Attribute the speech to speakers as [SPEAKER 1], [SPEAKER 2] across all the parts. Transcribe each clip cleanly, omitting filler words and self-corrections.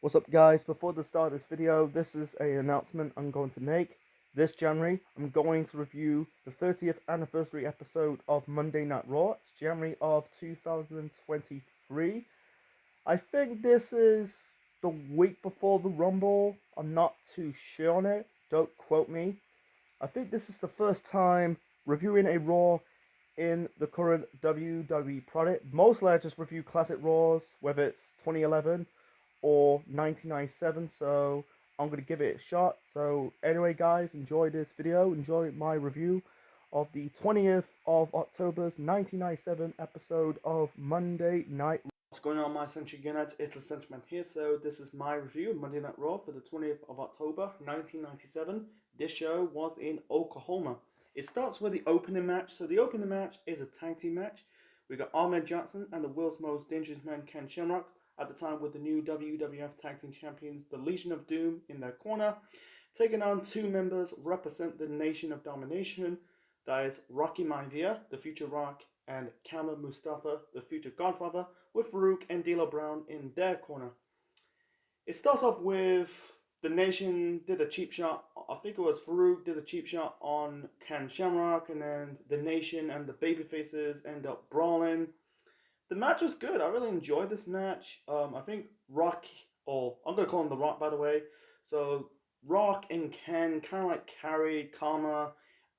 [SPEAKER 1] What's up guys, before the start of this video, this is an announcement I'm going to make. This January, I'm going to review the 30th anniversary episode of Monday Night Raw. It's January of 2023. I think this is the week before the Rumble. I'm not too sure on it, don't quote me. I think this is the first time reviewing a Raw in the current WWE product. Mostly I just review classic Raws, whether it's 2011 or 1997, so I'm going to give it a shot. So anyway guys, enjoy this video, enjoy my review of the 20th of October's 1997 episode of Monday Night Raw. What's going on, my Century Unite? It's the Centuryman here. So this is my review of Monday Night Raw for the 20th of October 1997. This show was in Oklahoma. It starts with the opening match. So the opening match is a tag team match. We got Ahmed Johnson and the world's most dangerous man, Ken Shamrock, at the time with the new WWF Tag Team Champions, the Legion of Doom, in their corner, taking on two members represent the Nation of Domination. That is Rocky Maivia, the future Rock, and Kama Mustafa, the future Godfather, with Farouk and D'Lo Brown in their corner. It starts off with the Nation did a cheap shot. I think it was Farouk did a cheap shot on Ken Shamrock, and then the Nation and the babyfaces end up brawling. The match was good. I really enjoyed this match. I think Rock, or I'm going to call him The Rock, by the way. So Rock and Ken kind of like carried Kama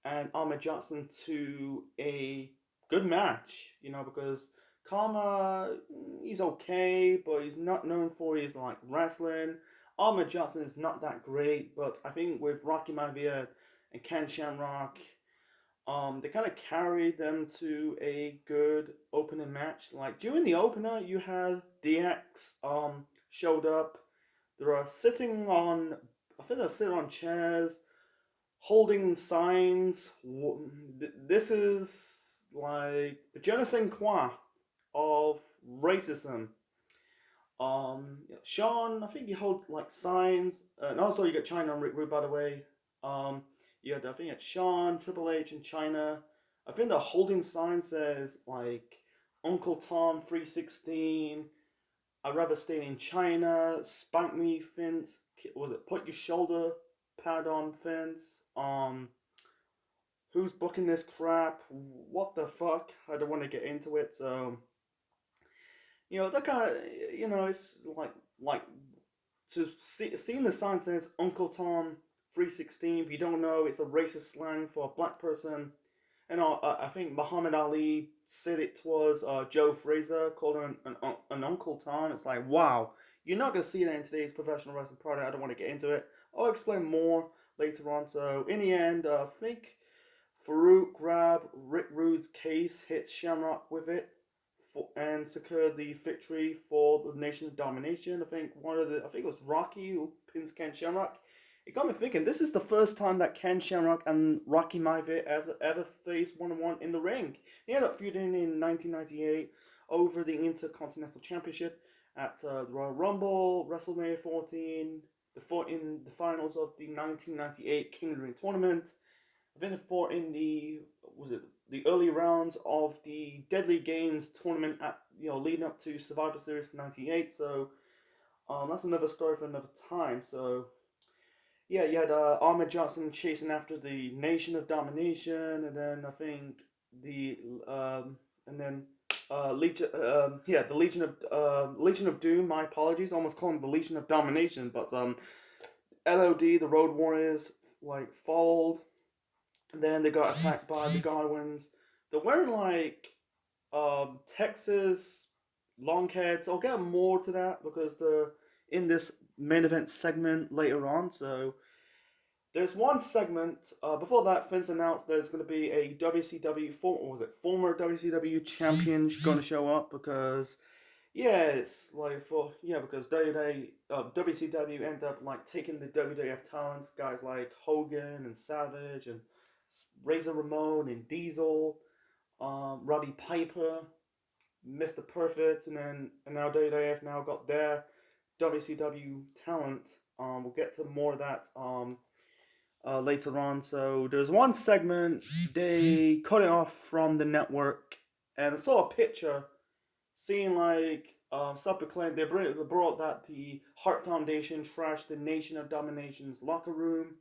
[SPEAKER 1] and Ahmed Johnson to a good match, because Kama, he's okay, but he's not known for his like wrestling. Ahmed Johnson is not that great, but I think with Rocky Maivia and Ken Shamrock, they kind of carried them to a good opening match. Like during the opener, you had DX showed up. They are sitting on, I think they're sitting on chairs, holding signs. This is like the je ne sais quoi of racism. Sean, I think he holds like signs, and also you got China and Rick Rude, by the way. Yeah, I think it's Sean, Triple H, and China. I think the holding sign says like Uncle Tom 316. I'd rather stay in China. Spank me, Vince. Was it put your shoulder pad on, Vince? Who's booking this crap? What the fuck? I don't want to get into it. So that kind of it's like to seeing the sign says Uncle Tom 316. If you don't know, it's a racist slang for a black person. And I think Muhammad Ali said it was Joe Frazier called him an Uncle Tom. It's like, wow, you're not going to see that in today's professional wrestling product. I don't want to get into it. I'll explain more later on. So in the end, I think Farouk grabbed Rick Rude's case, hits Shamrock with it, and secured the victory for the Nation of Domination. I think it was Rocky who pins Ken Shamrock. It got me thinking, this is the first time that Ken Shamrock and Rocky Maivia ever faced one-on-one in the ring. They ended up feuding in 1998 over the Intercontinental Championship at the Royal Rumble, WrestleMania 14, in the finals of the 1998 King of the Ring tournament. I think they fought in the early rounds of the Deadly Games tournament leading up to Survivor Series 98. So that's another story for another time. So yeah, you had Ahmed Johnson chasing after the Nation of Domination, and then I think the Legion of Doom. My apologies, I almost call them the Legion of Domination, but LOD, the Road Warriors, like followed. And then they got attacked by the Godwins. They're wearing like Texas long heads. I'll get more to that because they're in this main event segment later on. So there's one segment before that. Vince announced there's going to be a former WCW champion going to show up because it's like because WCW end up like taking the WWF talents, guys like Hogan and Savage and Razor Ramon and Diesel, Roddy Piper, Mr. Perfect, and now WWF now got their WCW talent. We'll get to more of that later on. So there's one segment they cut it off from the network, and I saw a picture seeing like self-proclaimed. They brought that the Hart Foundation trashed the Nation of Domination's locker room.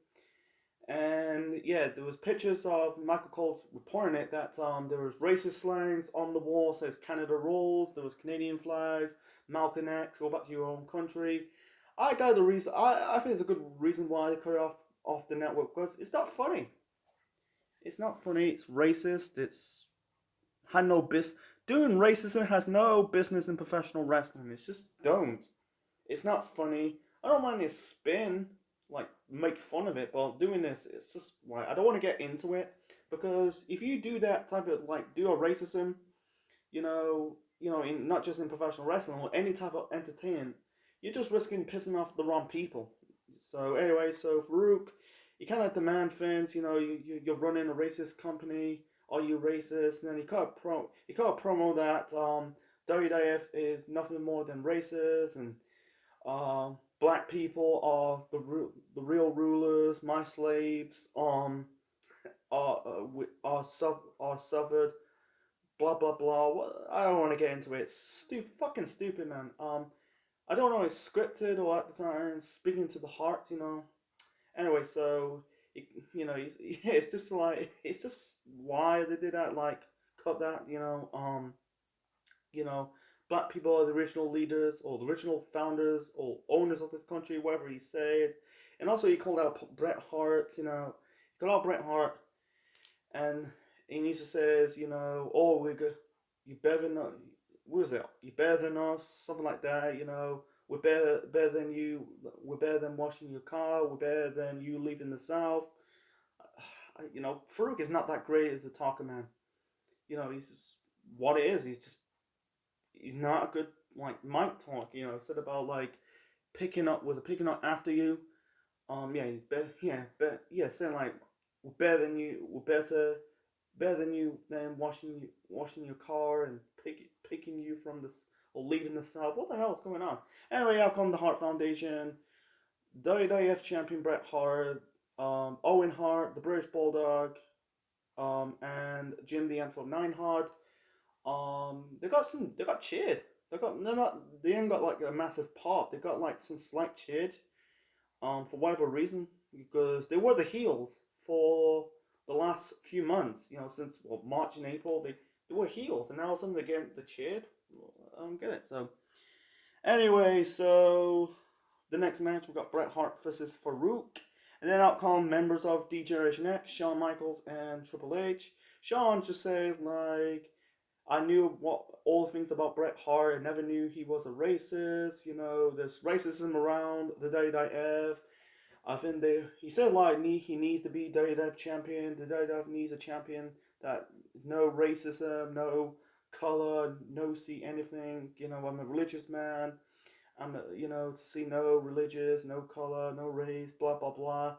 [SPEAKER 1] And yeah, there was pictures of Michael Cole's reporting it that there was racist slangs on the wall, says Canada rules. There was Canadian flags, Malcolm X, go back to your own country. I got the reason. I think it's a good reason why they cut it off the network, because it's not funny. It's not funny. It's racist. It's had no business. Doing racism has no business in professional wrestling. It's just don't. It's not funny. I don't mind his spin, like make fun of it, but doing this, it's just like I don't want to get into it, because if you do that type of like do a racism, in not just in professional wrestling or any type of entertainment, you're just risking pissing off the wrong people. So anyway, so Farouk, you kind of demand fans, you're running a racist company. Are you racist? And then he can't promo that WWF is nothing more than racist, and black people are the real rulers. My slaves are suffered. Blah blah blah. I don't want to get into it. It's stupid, fucking stupid, man. I don't know. It's scripted or at the time speaking to the heart. Anyway, so it's just why they did that. Like cut that. You know, black people are the original leaders or the original founders or owners of this country, whatever he said. And also, he called out Bret Hart, he called out Bret Hart, and he used to says, oh, we're good, you better than, what was it? You better than us, something like that, we're better than you, we're better than washing your car, we're better than you leaving the South. Farouk is not that great as a talker, man. He's just what it is. He's not a good like mic talk. Said about like picking up after you. Yeah, he's better. Yeah, saying like we're better than you. We're better than you. Than washing your car and picking you from this or leaving the South. What the hell is going on? Anyway, out come the Hart Foundation, WWF champion Bret Hart, Owen Hart, the British Bulldog, and Jim the Anvil Neidhart. They got cheered. They ain't got like a massive pop. They got like some slight cheered, for whatever reason, because they were the heels for the last few months. Since March and April, they were heels, and now all of a sudden they get the cheered. I don't get it. So anyway, so the next match we got Bret Hart versus Farouk, and then out come members of D Generation X, Shawn Michaels and Triple H. Shawn just said like, I knew all the things about Bret Hart. I never knew he was a racist. There's racism around the WWF. I think he said like he needs to be WWF champion. The WWF needs a champion that no racism, no color, no see anything. I'm a religious man. To see no religious, no color, no race, blah blah blah.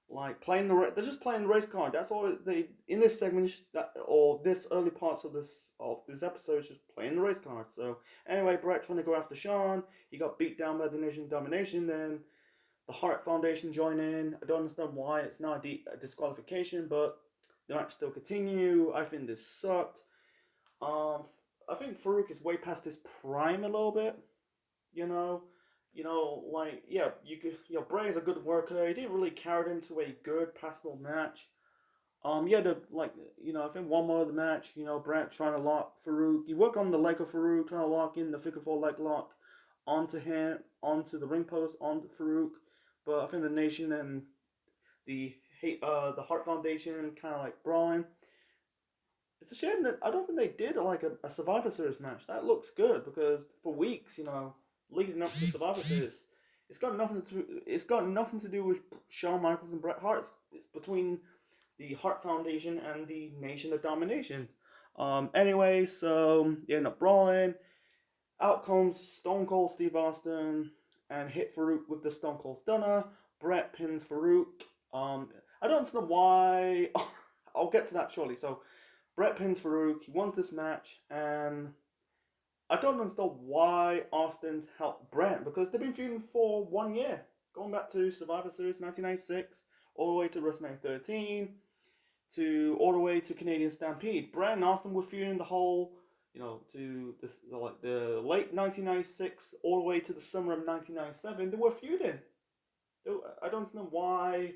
[SPEAKER 1] Like they're just playing the race card. That's all they in this segment or this early parts of this episode is just playing the race card. So anyway, Bret trying to go after Shawn. He got beat down by the Nation of Domination. Then the Hart Foundation join in. I don't understand why it's not a disqualification, but the match still continue. I think this sucked. I think Farouk is way past his prime a little bit. Bray is a good worker. He didn't really carry him to a good personal match. I think one more of the match, Bret trying to lock Farouk. He worked on the leg of Farouk, trying to lock in the figure four leg lock onto the ring post, onto Farouk. But I think the Nation and the Hart Foundation kind of like brawling. It's a shame that I don't think they did like a Survivor Series match. That looks good because for weeks, leading up to Survivor Series, it's got nothing to do with Shawn Michaels and Bret Hart. It's between the Hart Foundation and the Nation of Domination. Anyway, so they end up brawling. Out comes Stone Cold Steve Austin and hit Farouk with the Stone Cold Stunner. Bret pins Farouk. I don't understand why. I'll get to that shortly. So Bret pins Farouk. He wins this match, and I don't understand why Austin's helped Bret, because they've been feuding for 1 year, going back to Survivor Series 1996, all the way to WrestleMania 13, all the way to Canadian Stampede. Bret and Austin were feuding the whole to this like the late 1996 all the way to the summer of 1997, they were feuding. I don't know why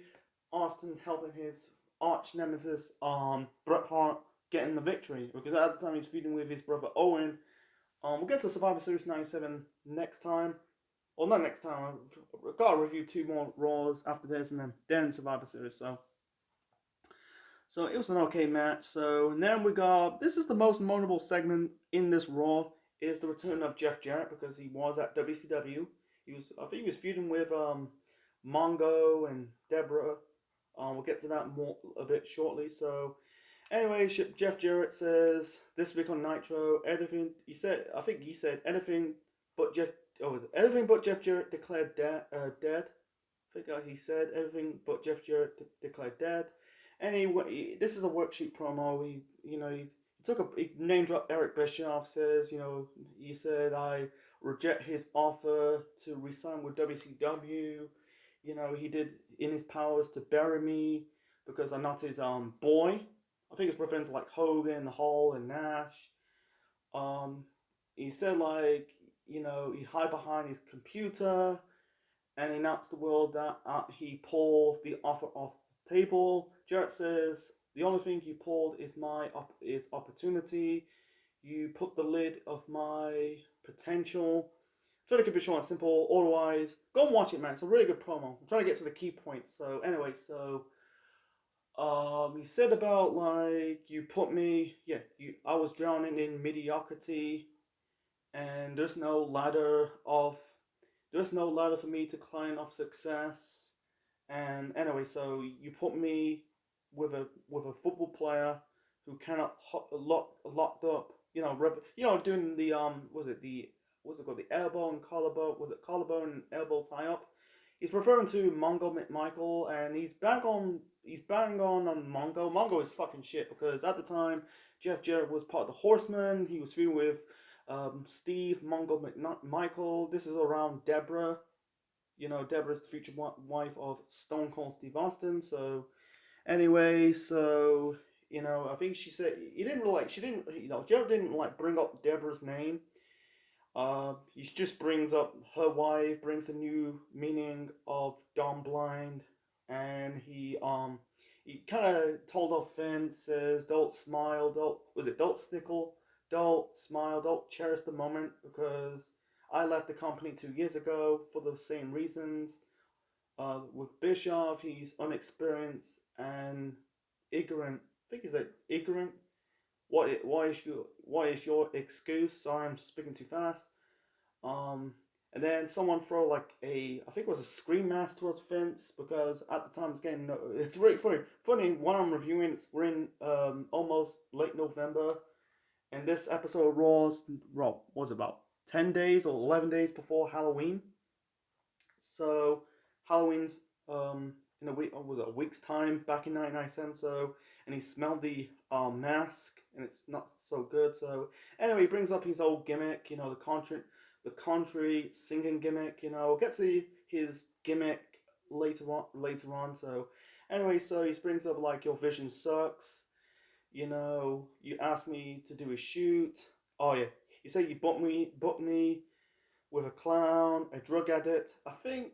[SPEAKER 1] Austin helping his arch nemesis, Bret Hart, getting the victory, because at the time he's feuding with his brother Owen. We'll get to Survivor Series 97 next time. Well, not next time. I've got to review 2 more Raws after this, and then Survivor Series. So it was an okay match. So and then we got, this is the most memorable segment in this Raw, is the return of Jeff Jarrett, because he was at WCW. I think he was feuding with Mongo and Deborah. We'll get to that more a bit shortly. So anyway, Jeff Jarrett says this week on Nitro, anything he said. I think he said anything but Jeff. Oh, was it anything but Jeff Jarrett declared dead? I think he said everything but Jeff Jarrett declared dead. Anyway, this is a worksheet promo. He name dropped Eric Bischoff. Says he said I reject his offer to resign with WCW. He did in his powers to bury me because I'm not his boy. I think it's referring to like Hogan, Hall, and Nash. He said he hid behind his computer and announced to the world that he pulled the offer off the table. Jarrett says the only thing you pulled is is opportunity. You put the lid of my potential. Try to keep it short and simple. Otherwise, go and watch it, man. It's a really good promo. I'm trying to get to the key points. So anyway, he said about you put me, I was drowning in mediocrity, and there's no ladder for me to climb of success. And anyway, so you put me with a football player who cannot locked up. Doing the what's it called, the elbow and collarbone? Was it collarbone and elbow tie up? He's referring to Mongo McMichael, and he's bang on Mongo. Mongo is fucking shit, because at the time Jeff Jarrett was part of the Horsemen. He was feuding with Steve Mongo McMichael. This is around Deborah. Deborah's the future wife of Stone Cold Steve Austin. So anyway, I think she said Jarrett didn't bring up Deborah's name. He just brings up her wife, brings a new meaning of Dumb Blind, and he kind of told off Finn, says don't smile, don't snickle, don't smile, don't cherish the moment, because I left the company 2 years ago for the same reasons. With Bischoff, he's unexperienced and ignorant. I think he's ignorant. Why is your excuse? Sorry, I'm speaking too fast. And then someone throw I think it was a scream mask towards Vince, because at the time it's really funny when I'm reviewing. We're in almost late November, and this episode of Raw was about 10 days or 11 days before Halloween. So Halloween's in a week, was it a week's time, back in 1997. So, and he smelled the mask, and it's not so good. So anyway, he brings up his old gimmick, the country singing gimmick. We'll get to his gimmick later on. So anyway, so he brings up your vision sucks. You asked me to do a shoot. Oh yeah, he said you booked me with a clown, a drug addict. I think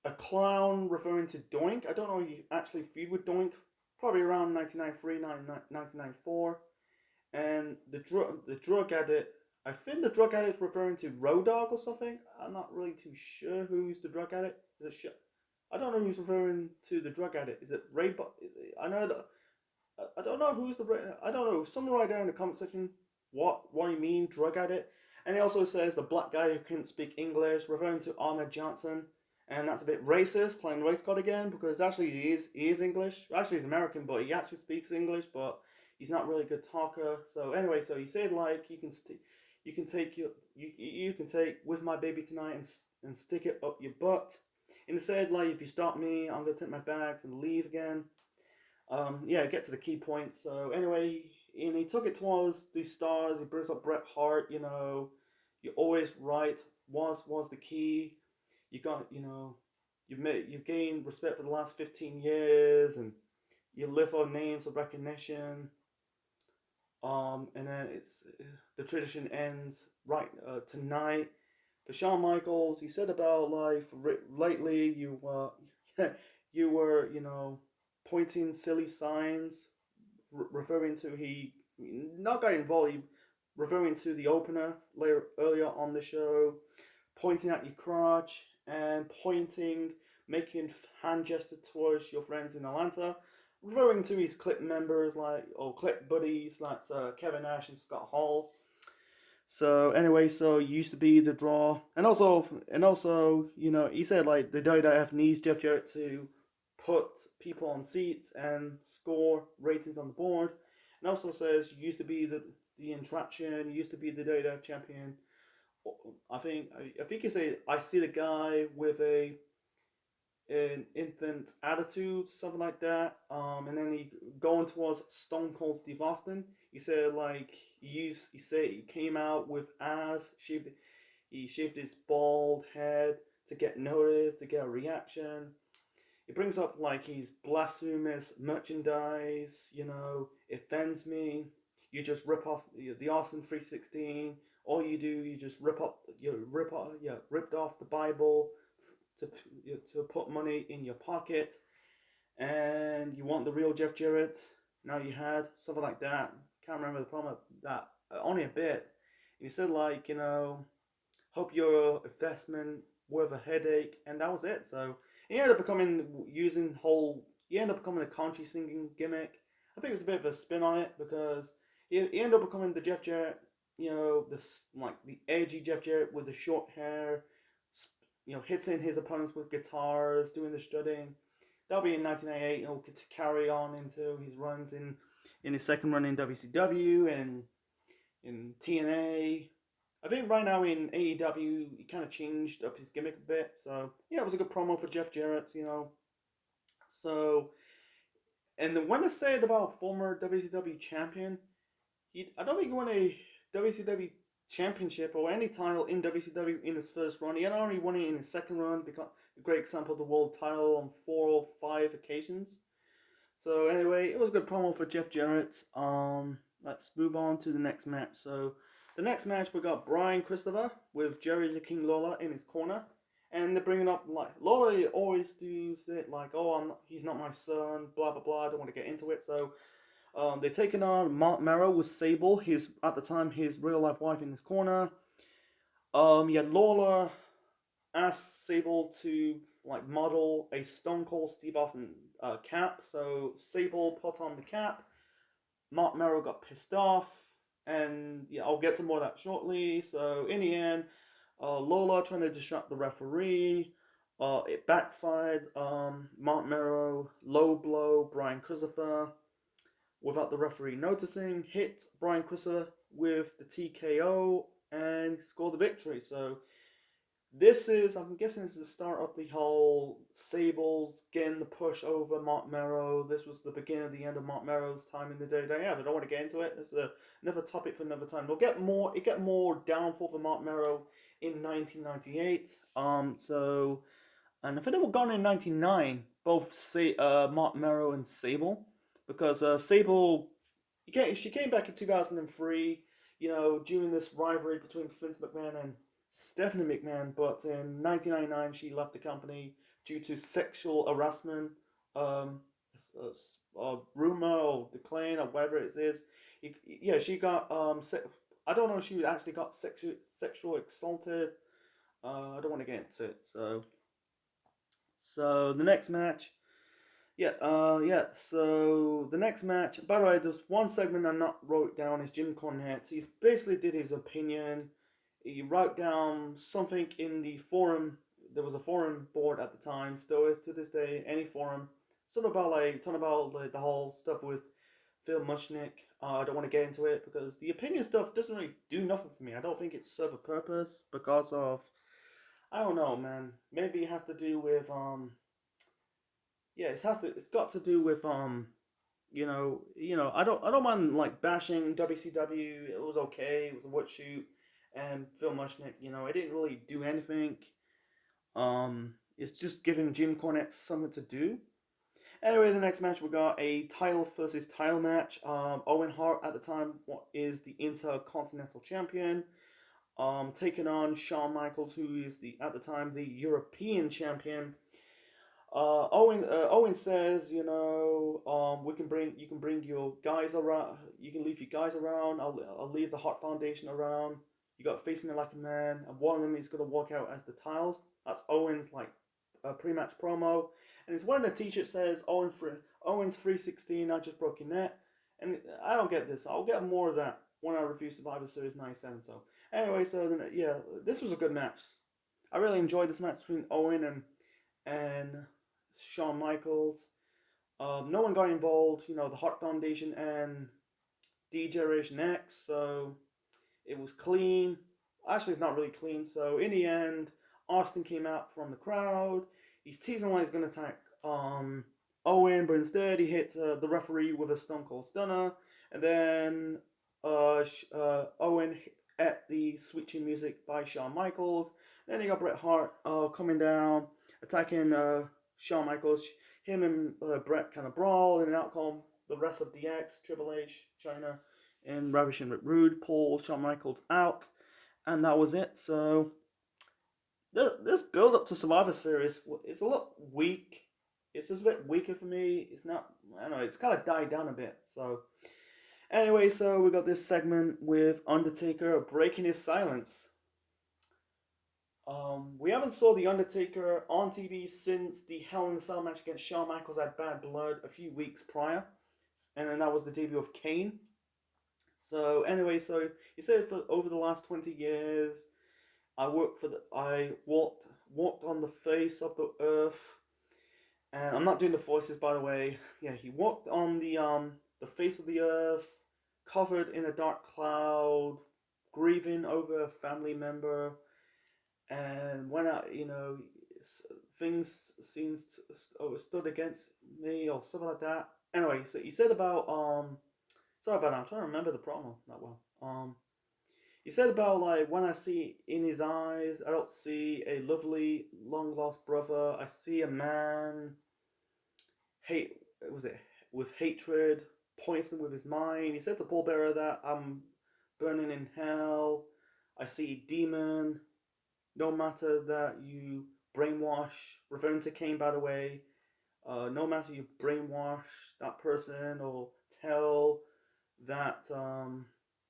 [SPEAKER 1] a clown referring to Doink. I don't know if you actually feud with Doink. Probably around 1993, 1994. And the drug addict, I think the drug addict referring to Road Dogg or something. I'm not really too sure who's the drug addict. I don't know who's referring to the drug addict. Is it Ray? I don't know who's I don't know. Someone write down in the comment section what you mean drug addict. And he also says the black guy who couldn't speak English, referring to Ahmed Johnson. And that's a bit racist, playing race card again, because actually he is English. Actually he's American, but he actually speaks English, but he's not really a good talker. So anyway, so he said you can take with my baby tonight and stick it up your butt. And he said if you stop me, I'm gonna take my bags and leave again. Get to the key points. So anyway, and he took it towards the stars. He brings up Bret Hart. You're always right. Was the key. You got you've gained respect for the last 15 years, and you live on names of recognition. And then the tradition ends right tonight. For Shawn Michaels, he said about like lately you you were pointing silly signs, referring to he not got involved, referring to the opener later earlier on the show, pointing at your crotch and pointing, making hand gestures towards your friends in Atlanta, referring to his clip members or clip buddies like Kevin Nash and Scott Hall. So anyway, so he used to be the draw, and also, he said like the WWF needs Jeff Jarrett to put people on seats and score ratings on the board, and also says you used to be the attraction, you used to be the WWF champion. I think he said I see the guy with an infant attitude, something like that. And then he going towards Stone Cold Steve Austin. He said like he said he came out with he shaved his bald head to get noticed, to get a reaction. It brings up like his blasphemous merchandise. It offends me. You just rip off the Austin 316. All you do, you just ripped off the Bible to to put money in your pocket, and you want the real Jeff Jarrett. Now you had something like that. Can't remember the problem of that. Only a bit. And he said like hope your investment worth a headache, and that was it. So he ended up becoming a country singing gimmick. I think it was a bit of a spin on it because he ended up becoming the Jeff Jarrett, this like the edgy Jeff Jarrett with the short hair, hitting his opponents with guitars, doing the strutting. That'll be in 1998. He'll get to carry on into his runs in his second run in WCW and in TNA. I think right now in AEW, he kind of changed up his gimmick a bit. So, yeah, it was a good promo for Jeff Jarrett. So, and the one to say it about former WCW champion, I don't think he won a WCW championship or any title in WCW in his first run. He had only won it in his second run, because a great example of the world title on 4 or 5 occasions. So anyway, it was a good promo for Jeff Jarrett. Let's move on to the next match. So the next match, we got Brian Christopher with Jerry the King Lawler in his corner, and they're bringing up like Lawler always does it like, oh, he's not my son, blah blah blah. I don't want to get into it. So they're taking on Mark Merrow with Sable, at the time his real life wife, in his corner. You had Lawler asked Sable to like model a Stone Cold Steve Austin cap. So Sable put on the cap. Mark Merrow got pissed off, and yeah, I'll get to more of that shortly. So in the end, Lawler trying to distract the referee. It backfired. Mark Merrow low blow Brian Christopher without the referee noticing, hit Brian Christopher with the TKO and scored the victory. So I'm guessing this is the start of the whole Sables getting the push over Mark Merrow. This was the beginning of the end of Mark Merrow's time in the WWF. I don't want to get into it. This is another topic for another time. It get more downfall for Mark Merrow in 1998. And I think they were gone in 99, both Mark Merrow and Sable, because Sable, she came back in 2003, during this rivalry between Vince McMahon and Stephanie McMahon, but in 1999 she left the company due to sexual harassment, rumor or decline or whatever it is. She got I don't know if she actually got sexual assaulted. I don't want to get into it. So the next match, So the next match. By the way, there's one segment I not wrote down. Is Jim Cornette. He's basically did his opinion. He wrote down something in the forum. There was a forum board at the time. Still is to this day. Any forum. Talking about the whole stuff with Phil Mushnick. I don't want to get into it because the opinion stuff doesn't really do nothing for me. I don't think it serves a purpose because of, I don't know, man. Maybe it has to do with it's got to do with I don't mind like bashing WCW. It was okay. It was a wood shoot, and Phil Mushnick, it didn't really do anything. It's just giving Jim Cornette something to do. Anyway, the next match we got a title versus title match. Owen Hart at the time is the Intercontinental Champion, taking on Shawn Michaels, who is the at the time the European Champion. Owen says, we can bring you can bring your guys around. You can leave your guys around. I'll leave the Hart Foundation around. You got to face me like a man, and one of them is gonna walk out as the tiles. That's Owen's pre-match promo, and it's one of the t-shirts says Owens 316. I just broke your net, and I don't get this. I'll get more of that when I review Survivor Series 97. So anyway, this was a good match. I really enjoyed this match between Owen and Shawn Michaels. No one got involved, the Hart Foundation and D-Generation X, so it was clean. Actually, it's not really clean. So in the end, Austin came out from the crowd. He's teasing like he's gonna attack Owen, but instead he hit the referee with a Stone Cold Stunner, and then Owen at the switching music by Shawn Michaels. Then you got Bret Hart coming down, attacking Shawn Michaels. Him and Bret kind of brawl, and out come the rest of DX, Triple H, China, and Ravishing Rick Rude. Pull Shawn Michaels out, and that was it. So this build up to Survivor Series is a lot weak. It's just a bit weaker for me. It's not. I don't know. It's kind of died down a bit. So anyway, so we got this segment with Undertaker breaking his silence. We haven't saw The Undertaker on TV since the Hell in a Cell match against Shawn Michaels at Bad Blood a few weeks prior. And then that was the debut of Kane. So anyway, so he said for over the last 20 years, I walked on the face of the earth. And I'm not doing the voices, by the way. Yeah, he walked on the face of the earth, covered in a dark cloud, grieving over a family member. And when things stood against me or something like that. Anyway, so he said about sorry about that. I'm trying to remember the promo that well. He said about like when I see in his eyes, I don't see a lovely long lost brother. I see a man with hatred, poison with his mind. He said to Paul Bearer that I'm burning in hell. I see a demon. No matter that you brainwash, referring to Kane, by the way, no matter you brainwash that person or tell that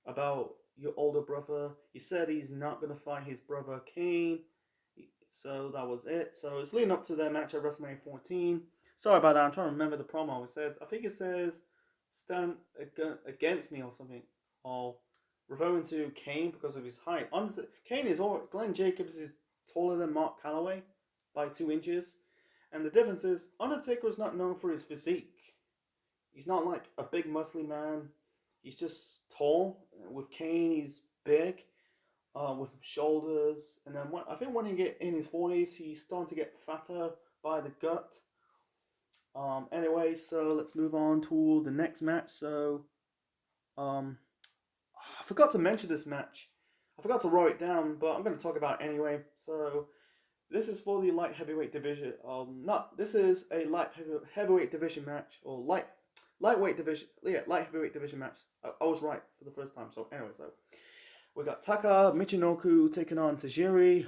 [SPEAKER 1] about your older brother, he said he's not going to fight his brother Kane. So that was it. So it's leading up to their match at WrestleMania 14. Sorry about that. I'm trying to remember the promo. I think it says, stand against me or something. Or referring to Kane because of his height. Glenn Jacobs is taller than Mark Calloway by 2 inches. And the difference is, Undertaker is not known for his physique. He's not like a big muscly man. He's just tall. With Kane, he's big, with shoulders. And then I think when he get in his 40s, he's starting to get fatter by the gut. Anyway, so let's move on to the next match. So, I forgot to mention this match. I forgot to write it down, but I'm going to talk about it anyway. So, this is for the light heavyweight division. This is a light heavyweight division match, or lightweight division. Yeah, light heavyweight division match. I was right for the first time. So anyway, we got Taka Michinoku taking on Tajiri.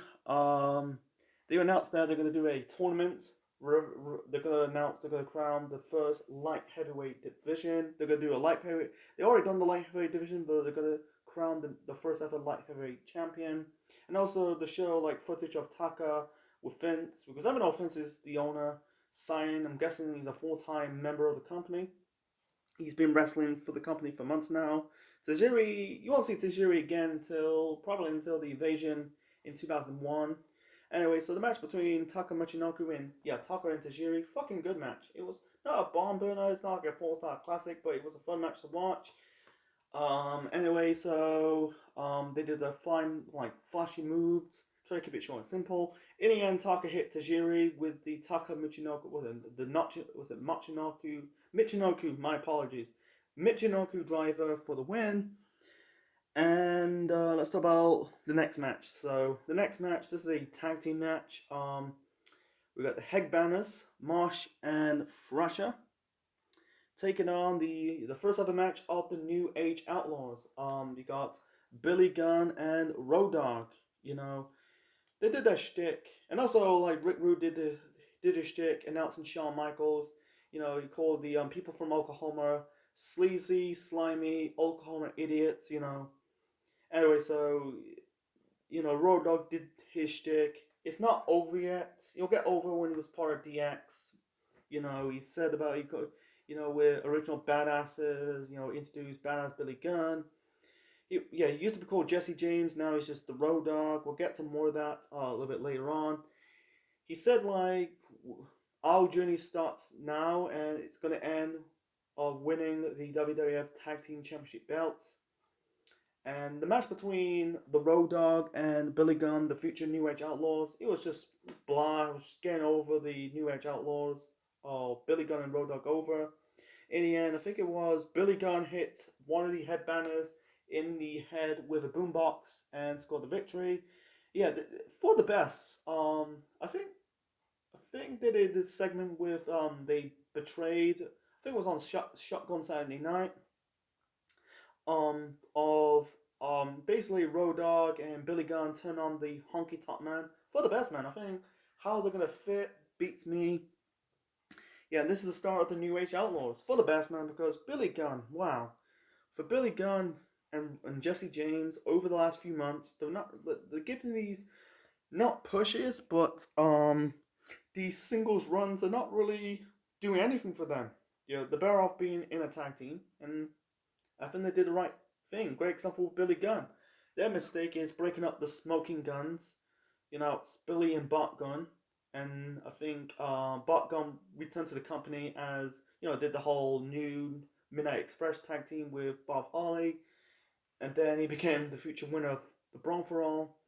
[SPEAKER 1] They announced that they're going to do a tournament. They're going to crown the first light heavyweight division. They're going to do a light heavyweight. They already done the light heavyweight division, but they're going to crown the first ever light heavyweight champion. And also the show footage of Taka with Vince, because I don't know if Vince is the owner, signing. I'm guessing he's a full-time member of the company. He's been wrestling for the company for months now. Tajiri, you won't see Tajiri again probably until the invasion in 2001. Anyway, so the match between Taka Michinoku and Tajiri, fucking good match. It was not a bomb burner, it's not like a 4-star classic, but it was a fun match to watch. Anyway, so they did the fine flashy moves, try to keep it short and simple. In the end, Taka hit Tajiri with the Taka Michinoku, Michinoku, my apologies, Michinoku driver for the win. And let's talk about the next match. So the next match, this is a tag team match. We got the Headbangers, Marsh and Thrasher, taking on the first ever match of the New Age Outlaws. You got Billy Gunn and Road Dogg. You know, they did their shtick, and also like Rick Rude did his shtick announcing Shawn Michaels. You know, he called the people from Oklahoma sleazy, slimy Oklahoma idiots. You know. Anyway, so Road Dogg did his shtick. It's not over yet. He'll get over when he was part of DX. He said about with original badasses. Introduced badass Billy Gunn. He used to be called Jesse James. Now he's just the Road Dogg. We'll get to more of that a little bit later on. He said like our journey starts now and it's gonna end of winning the WWF Tag Team Championship belts. And the match between the Road Dogg and Billy Gunn, the future New Age Outlaws, it was just blah. It was just getting over the New Age Outlaws. Billy Gunn and Road Dogg over. In the end, I think it was Billy Gunn hit one of the headbangers in the head with a boombox and scored the victory. Yeah, for the best. I think they did this segment with they betrayed. I think it was on Shotgun Saturday Night. Of basically Road Dogg and Billy Gunn turn on the honky top man for the best, man. I think how they're gonna fit beats me. Yeah, and this is the start of the New Age Outlaws for the best, man, because Billy Gunn, wow, for Billy Gunn and Jesse James over the last few months, they're giving these not pushes, but these singles runs are not really doing anything for them. They're better off being in a tag team, and I think they did the right thing. Great example with Billy Gunn. Their mistake is breaking up the Smoking Guns. It's Billy and Bart Gunn. And I think Bart Gunn returned to the company as, did the whole new Midnight Express tag team with Bob Holly. And then he became the future winner of the Brawl for All.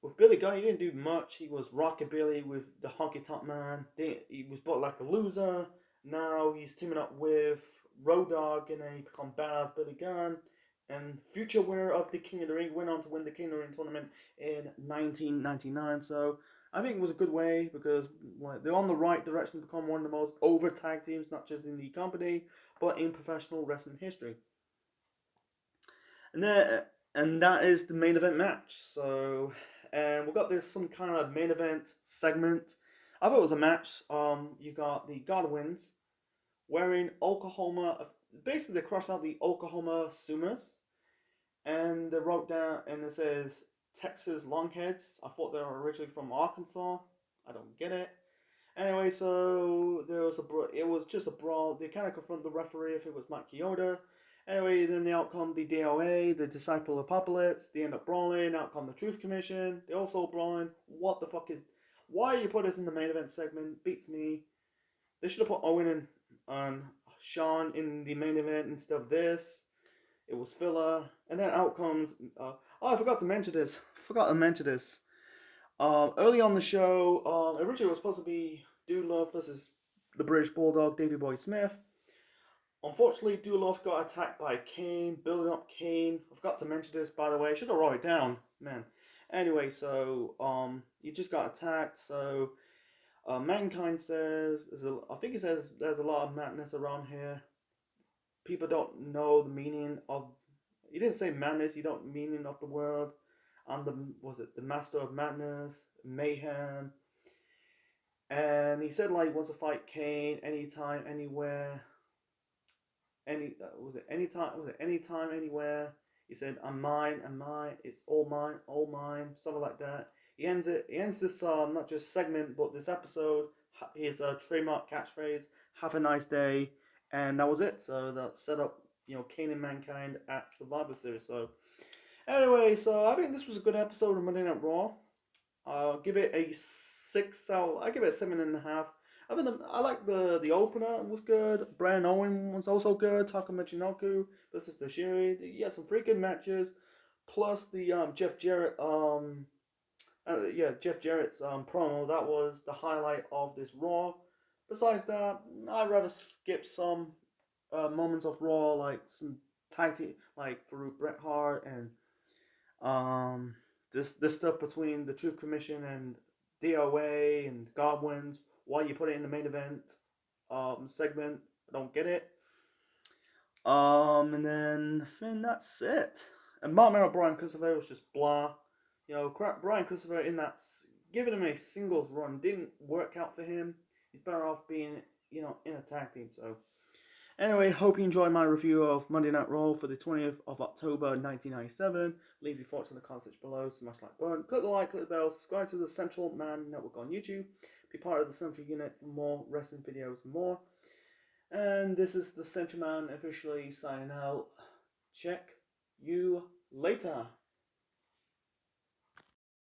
[SPEAKER 1] With Billy Gunn, he didn't do much. He was rockabilly with the Honky Tonk Man. He was built like a loser. Now he's teaming up with Road Dogg, and then he become badass Billy Gunn. And future winner of the King of the Ring, went on to win the King of the Ring tournament in 1999. So I think it was a good way because they're on the right direction to become one of the most over tag teams, not just in the company, but in professional wrestling history. And that is the main event match. So, and we've got this some kind of main event segment. I thought it was a match. You got the Godwins wearing Oklahoma. Basically, they cross out the Oklahoma Sumas, and they wrote down, and it says Texas Longheads. I thought they were originally from Arkansas. I don't get it. Anyway, so it was just a brawl. They kind of confront the referee if it was Mike Chioda. Anyway, then the outcome, the DOA, the Disciple Apocalypse, they end up brawling. Outcome, the Truth Commission, they also brawling. What the fuck is? Why you put this in the main event segment? Beats me. They should have put Owen and Sean in the main event instead of this. It was filler. And then out comes. I forgot to mention this. Early on the show, originally it was supposed to be Doolove versus the British Bulldog, Davey Boy Smith. Unfortunately, Doolove got attacked by Kane, building up Kane. I forgot to mention this, by the way. I should have wrote it down, man. Anyway, so he just got attacked. So Mankind says, I think he says there's a lot of madness around here. People don't know the meaning of. He didn't say madness. He don't meaning of the word. And the master of madness, mayhem. And he said he wants to fight Kane anytime, anywhere. Anytime, anywhere. He said, I'm mine, it's all mine, something like that. He ends this not just segment, but this episode, his trademark catchphrase, have a nice day, and that was it. So that set up, Kane and Mankind at Survivor Series. So anyway, so I think this was a good episode of Monday Night Raw. I'll give it a 6 out. I give it a 7.5. I like the opener. It was good. Brian Owen was also good. Taka Michinoku versus Tashiri. You had some freaking matches. Plus the Jeff Jarrett Jeff Jarrett's promo. That was the highlight of this Raw. Besides that, I'd rather skip some moments of Raw, like some tag team, like Farouk Bret Hart and this stuff between the Truth Commission and DOA and Godwins. Why you put it in the main event segment? I don't get it. And then I think that's it. And Mark Merrill, Brian Christopher was just blah. You know, Brian Christopher in that, giving him a singles run didn't work out for him. He's better off being, you know, in a tag team. So, anyway, hope you enjoyed my review of Monday Night Raw for the 20th of October 1997. Leave your thoughts in the comments below. Smash like button, click the like, click the bell, subscribe to the Central Man Network on YouTube. Be part of the Central Unit for more wrestling videos and more. And this is the Central Man officially signing out. Check you later.